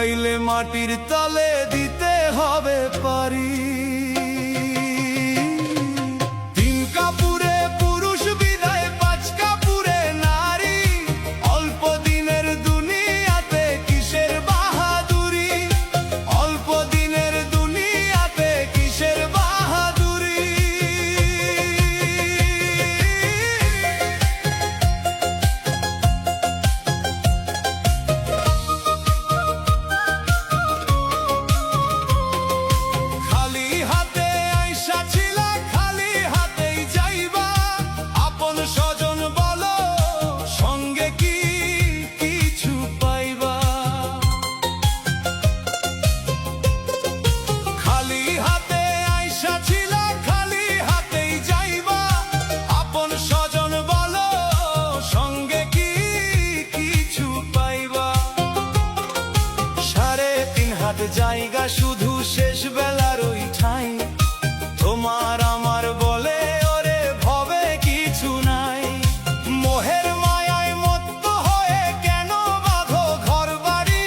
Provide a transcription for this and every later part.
চাইলে মাটির তলে দিতে হবে পারি। তিন কাপুরে পুরুষ বিদায়, পাঁচ কাপুরে নারী। অল্প দিনের দুনিয়াতে কিসের বাহাদুরি, অল্প দিনের দুনিয়াতে কিসের বাহাদুরি। খালি হাতে আইসা ছিলা, খালি হাতেই যাইবা। আপন স্বজন বলো, সঙ্গে কি কিছু পাইবা? খালি হাতে আইসা ছিলা, খালি হাতেই যাইবা। আপন স্বজন বলো, সঙ্গে কি কিছু পাইবা? 3.5 হাত জায়গা শুধু শেষ বেলার ওই ঠাই। তোমার আমার বলে ওরে ভবে কিছু নাই। মোহের মায়ায় মত্ত হয়ে কেন বাঁধো ঘর বাড়ি?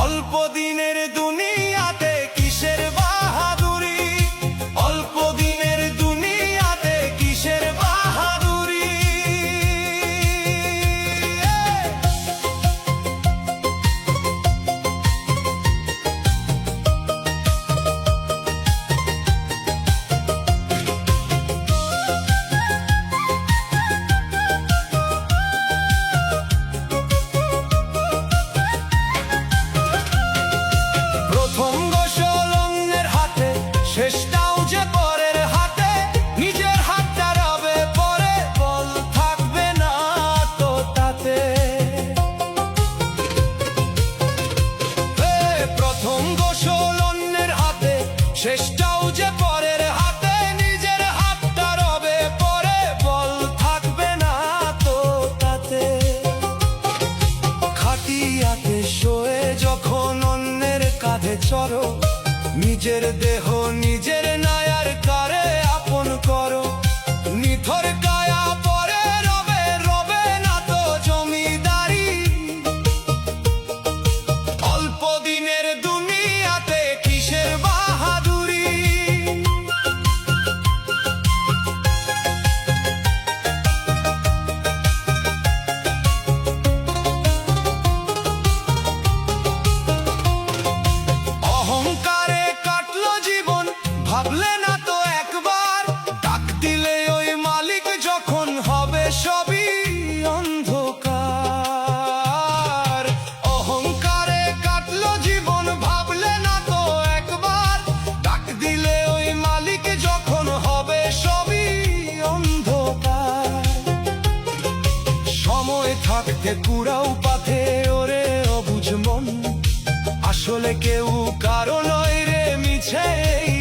অল্প দিনের দুনিয়াতে কিসের বাহাদুরি, অল্প দিনের দুনিয়াতে কিসের বাহাদুরি। প্রথম গোসল অন্যের হাতে, শেষটাও যে পরের হাতে। নিজের হাতটা রবে পরে, বল থাকবে না তো তাতে। প্রথম গোসল অন্যের হাতে, শেষটাও যে পরের হাতে। নিজের হাতটা রবে পরে, বল থাকবে না তো তাতে। খাটিয়াতে শোয়ে যখন অন্যের কাঁধে চড়ো, নিজের দেহ নিজের নায়ার কারে আপন করো। নিথর কায়া পরে রবে, রবে না তো জমিদারি। অল্প দিনের দুনিয়াতে কিসের বাহাদুরি। অহংকারে কাটলো জীবন, ভাবলে না তো একবার। ডাক দিলে ওই মালিক যখন হবে সবই অন্ধকার। অহংকারে কাটলো জীবন, ভাবলে না তো একবার। ডাক দিলে ওই মালিক যখন হবে সবই অন্ধকার। সময় থাকতে কুড়াও পাথে ওরে অবুঝ মন। আসলে কেউ কারো নয় রে মিছে এই